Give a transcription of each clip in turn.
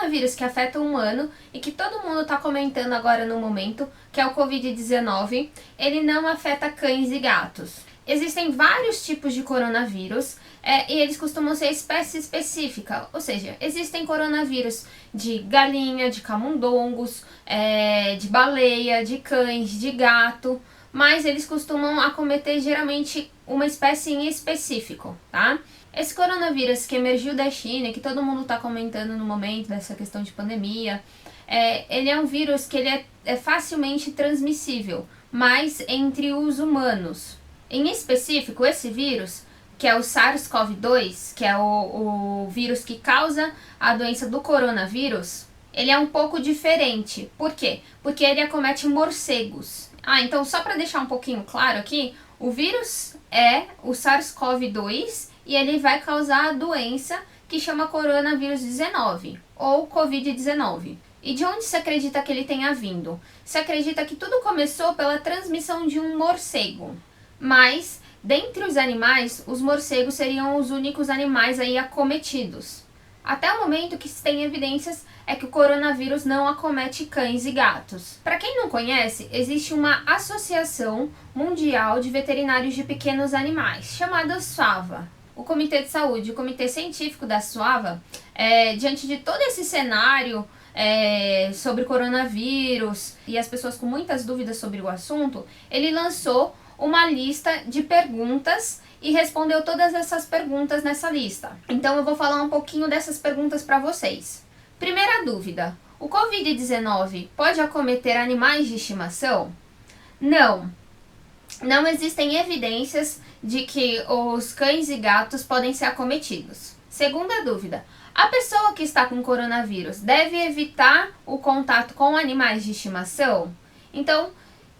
coronavírus que afeta o humano e que todo mundo está comentando agora no momento, que é o Covid-19, ele não afeta cães e gatos. Existem vários tipos de coronavírus e eles costumam ser espécie específica, ou seja, existem coronavírus de galinha, de camundongos, de baleia, de cães, de gato, mas eles costumam acometer geralmente uma espécie em específico, tá? Esse coronavírus que emergiu da China, que todo mundo está comentando no momento dessa questão de pandemia, ele é um vírus que ele é facilmente transmissível, mas entre os humanos. Em específico, esse vírus, que é o SARS-CoV-2, que é o vírus que causa a doença do coronavírus, ele é um pouco diferente. Por quê? Porque ele acomete morcegos. Então só para deixar um pouquinho claro aqui, o vírus é o SARS-CoV-2 e ele vai causar a doença que chama coronavírus 19 ou Covid-19. E de onde se acredita que ele tenha vindo? Se acredita que tudo começou pela transmissão de um morcego. Mas, dentre os animais, os morcegos seriam os únicos animais aí acometidos. Até o momento que se tem evidências é que o coronavírus não acomete cães e gatos. Para quem não conhece, existe uma Associação Mundial de Veterinários de Pequenos Animais, chamada SUAVA. O Comitê de Saúde, o Comitê Científico da SUAVA, diante de todo esse cenário sobre coronavírus e as pessoas com muitas dúvidas sobre o assunto, ele lançou uma lista de perguntas e respondeu todas essas perguntas nessa lista. Então eu vou falar um pouquinho dessas perguntas para vocês. Primeira dúvida: o Covid-19 pode acometer animais de estimação? Não. Não existem evidências de que os cães e gatos podem ser acometidos. Segunda dúvida: a pessoa que está com coronavírus deve evitar o contato com animais de estimação? Então,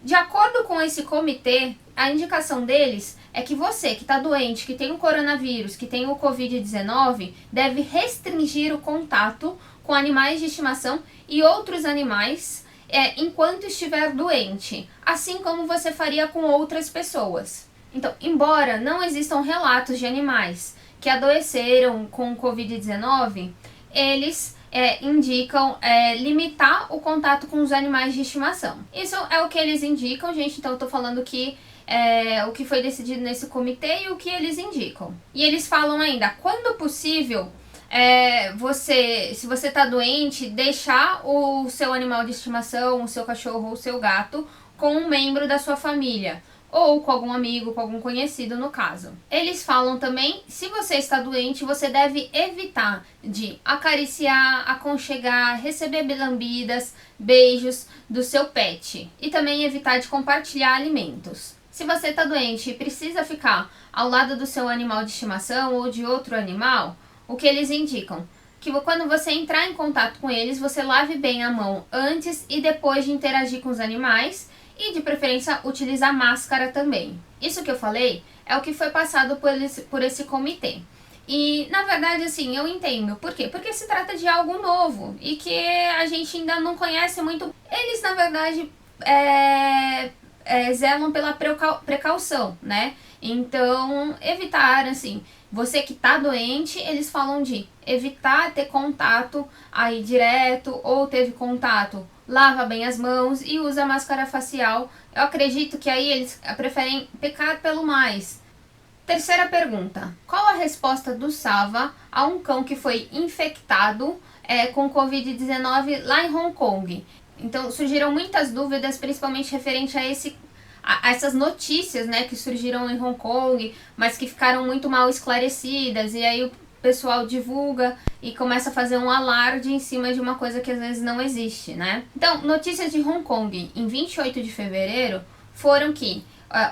de acordo com esse comitê, a indicação deles é que você que está doente, que tem o coronavírus, que tem o Covid-19, deve restringir o contato com animais de estimação e outros animais enquanto estiver doente, assim como você faria com outras pessoas. Então, embora não existam relatos de animais que adoeceram com o Covid-19, eles indicam limitar o contato com os animais de estimação. Isso é o que eles indicam, gente, então eu tô falando que o que foi decidido nesse comitê e o que eles indicam. E eles falam ainda, quando possível, se você tá doente, deixar o seu animal de estimação, o seu cachorro ou o seu gato com um membro da sua família, ou com algum amigo, com algum conhecido no caso. Eles falam também, se você está doente, você deve evitar de acariciar, aconchegar, receber lambidas, beijos do seu pet. E também evitar de compartilhar alimentos. Se você está doente e precisa ficar ao lado do seu animal de estimação ou de outro animal, o que eles indicam? Que quando você entrar em contato com eles, você lave bem a mão antes e depois de interagir com os animais, e de preferência utilizar máscara também. Isso que eu falei é o que foi passado por esse comitê. E na verdade assim, eu entendo. Por quê? Porque se trata de algo novo e que a gente ainda não conhece muito. Eles na verdade zelam pela precaução, né? Então evitar assim, você que tá doente, eles falam de evitar ter contato aí direto, ou teve contato, lava bem as mãos e usa máscara facial. Eu acredito que aí eles preferem pecar pelo mais. Terceira pergunta: qual a resposta do SAVA a um cão que foi infectado com Covid-19 lá em Hong Kong? Então surgiram muitas dúvidas, principalmente referente a essas notícias, né, que surgiram em Hong Kong, mas que ficaram muito mal esclarecidas, e aí o pessoal divulga e começa a fazer um alarde em cima de uma coisa que às vezes não existe, né? Então, notícias de Hong Kong em 28 de fevereiro foram que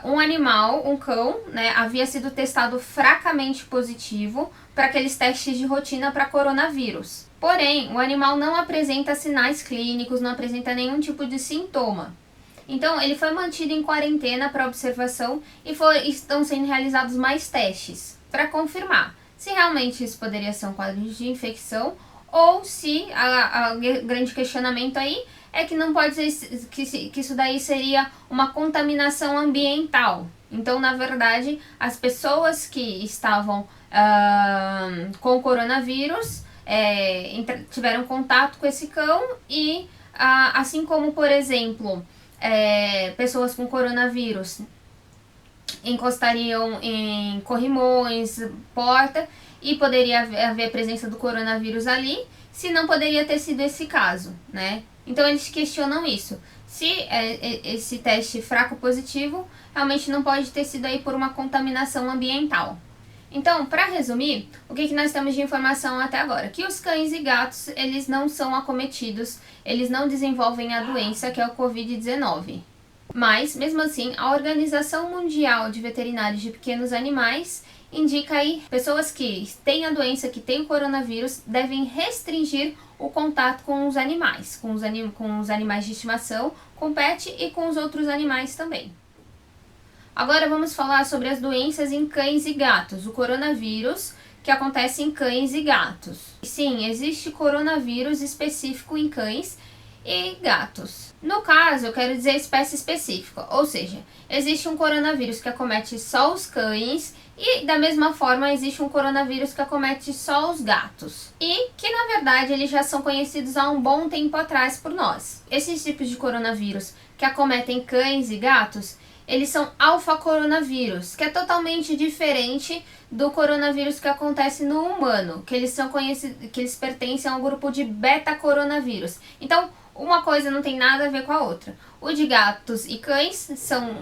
um animal, um cão, né, havia sido testado fracamente positivo para aqueles testes de rotina para coronavírus. Porém, o animal não apresenta sinais clínicos, não apresenta nenhum tipo de sintoma. Então, ele foi mantido em quarentena para observação e estão sendo realizados mais testes para confirmar se realmente isso poderia ser um quadro de infecção ou se o grande questionamento aí é que não pode ser que isso daí seria uma contaminação ambiental. Então, na verdade, as pessoas que estavam com coronavírus tiveram contato com esse cão e, assim como, por exemplo, pessoas com coronavírus encostariam em corrimões, porta, e poderia haver presença do coronavírus ali, se não poderia ter sido esse caso, né? Então eles questionam isso. Se esse teste fraco positivo, realmente não pode ter sido aí por uma contaminação ambiental. Então, para resumir, o que nós temos de informação até agora? Que os cães e gatos, eles não são acometidos, eles não desenvolvem a doença que é o Covid-19. Mas, mesmo assim, a Organização Mundial de Veterinários de Pequenos Animais indica aí pessoas que têm a doença, que têm o coronavírus, devem restringir o contato com os animais, com os animais de estimação, com pet e com os outros animais também. Agora vamos falar sobre as doenças em cães e gatos, o coronavírus que acontece em cães e gatos. Sim, existe coronavírus específico em cães e gatos. No caso, eu quero dizer espécie específica, ou seja, existe um coronavírus que acomete só os cães e, da mesma forma, existe um coronavírus que acomete só os gatos. E que, na verdade, eles já são conhecidos há um bom tempo atrás por nós. Esses tipos de coronavírus que acometem cães e gatos, eles são alfa-coronavírus, que é totalmente diferente do coronavírus que acontece no humano, que eles são conhecidos, que eles pertencem a um grupo de beta-coronavírus. Então, uma coisa não tem nada a ver com a outra. O de gatos e cães são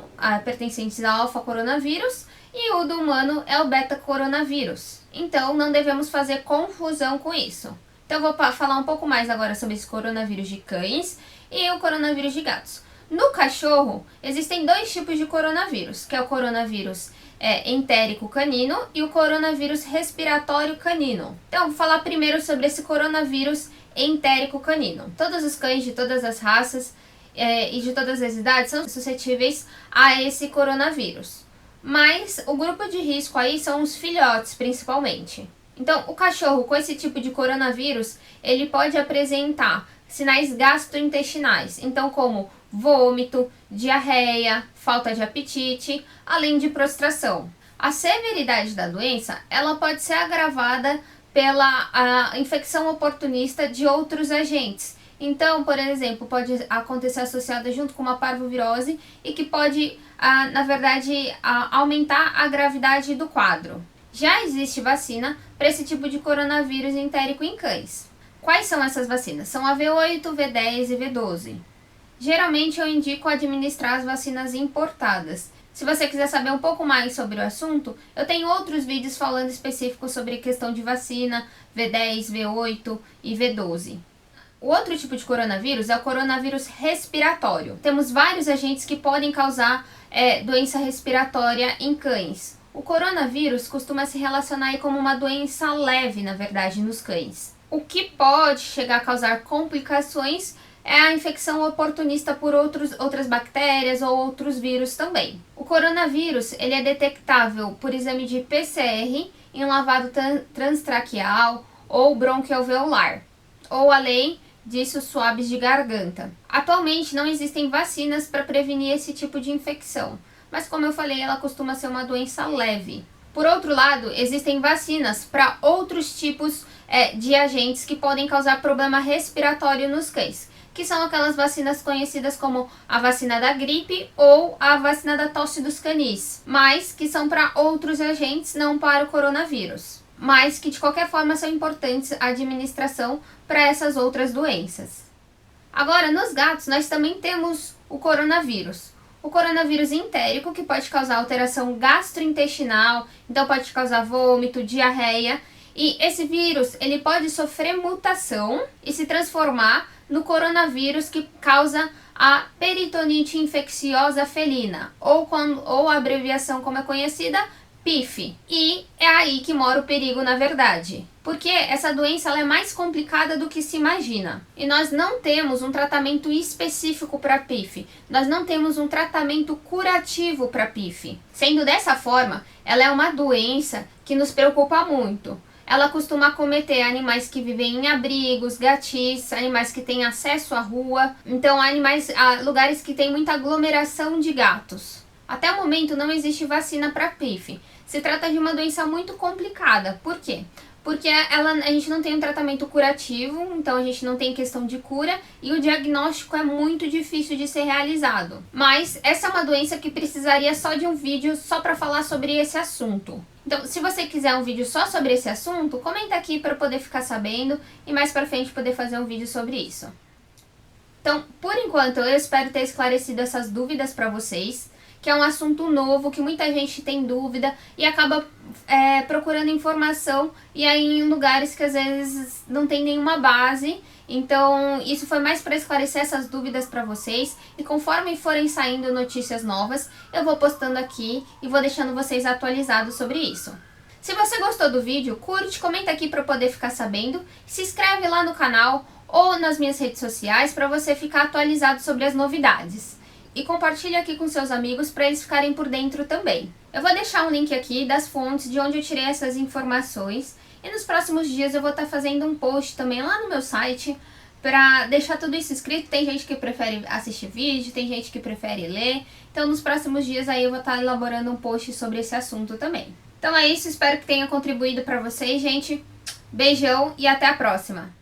pertencentes ao alfa-coronavírus e o do humano é o beta-coronavírus. Então, não devemos fazer confusão com isso. Então, eu vou falar um pouco mais agora sobre esse coronavírus de cães e o coronavírus de gatos. No cachorro, existem dois tipos de coronavírus, que é o coronavírus entérico canino e o coronavírus respiratório canino. Então, vou falar primeiro sobre esse coronavírus entérico canino. Todos os cães de todas as raças e de todas as idades são suscetíveis a esse coronavírus. Mas o grupo de risco aí são os filhotes, principalmente. Então, o cachorro com esse tipo de coronavírus, ele pode apresentar sinais gastrointestinais, então como vômito, diarreia, falta de apetite, além de prostração. A severidade da doença, ela pode ser agravada pela infecção oportunista de outros agentes. Então, por exemplo, pode acontecer associada junto com uma parvovirose e que pode, na verdade, aumentar a gravidade do quadro. Já existe vacina para esse tipo de coronavírus entérico em cães. Quais são essas vacinas? São a V8, V10 e V12. Geralmente eu indico administrar as vacinas importadas. Se você quiser saber um pouco mais sobre o assunto, eu tenho outros vídeos falando específicos sobre questão de vacina, V10, V8 e V12. O outro tipo de coronavírus é o coronavírus respiratório. Temos vários agentes que podem causar doença respiratória em cães. O coronavírus costuma se relacionar aí como uma doença leve, na verdade, nos cães. O que pode chegar a causar complicações é a infecção oportunista por outras bactérias ou outros vírus também. O coronavírus ele é detectável por exame de PCR em lavado transtraqueal ou bronquialveolar, ou além disso, swabs de garganta. Atualmente não existem vacinas para prevenir esse tipo de infecção, mas como eu falei, ela costuma ser uma doença leve. Por outro lado, existem vacinas para outros tipos de agentes que podem causar problema respiratório nos cães, que são aquelas vacinas conhecidas como a vacina da gripe ou a vacina da tosse dos canis, mas que são para outros agentes, não para o coronavírus, mas que de qualquer forma são importantes a administração para essas outras doenças. Agora, nos gatos, nós também temos o coronavírus. O coronavírus entérico, que pode causar alteração gastrointestinal, então pode causar vômito, diarreia, e esse vírus ele pode sofrer mutação e se transformar no coronavírus que causa a peritonite infecciosa felina, ou a abreviação como é conhecida, PIF. E é aí que mora o perigo, na verdade. Porque essa doença ela é mais complicada do que se imagina. E nós não temos um tratamento específico para PIF. Nós não temos um tratamento curativo para PIF. Sendo dessa forma, ela é uma doença que nos preocupa muito. Ela costuma acometer animais que vivem em abrigos, gatis, animais que têm acesso à rua, então lugares que tem muita aglomeração de gatos. Até o momento não existe vacina para PIF. Se trata de uma doença muito complicada. Por quê? porque a gente não tem um tratamento curativo, então a gente não tem questão de cura e o diagnóstico é muito difícil de ser realizado. Mas essa é uma doença que precisaria só de um vídeo só para falar sobre esse assunto. Então, se você quiser um vídeo só sobre esse assunto, comenta aqui para eu poder ficar sabendo e mais para frente poder fazer um vídeo sobre isso. Então, por enquanto, eu espero ter esclarecido essas dúvidas para vocês, que é um assunto novo, que muita gente tem dúvida e acaba procurando informação e aí em lugares que às vezes não tem nenhuma base. Então, isso foi mais para esclarecer essas dúvidas para vocês e conforme forem saindo notícias novas, eu vou postando aqui e vou deixando vocês atualizados sobre isso. Se você gostou do vídeo, curte, comenta aqui para eu poder ficar sabendo, se inscreve lá no canal ou nas minhas redes sociais para você ficar atualizado sobre as novidades. E compartilhe aqui com seus amigos para eles ficarem por dentro também. Eu vou deixar um link aqui das fontes de onde eu tirei essas informações e nos próximos dias eu vou estar fazendo um post também lá no meu site para deixar tudo isso escrito. Tem gente que prefere assistir vídeo, tem gente que prefere ler, então nos próximos dias aí eu vou estar elaborando um post sobre esse assunto também. Então é isso, espero que tenha contribuído para vocês, gente. Beijão e até a próxima!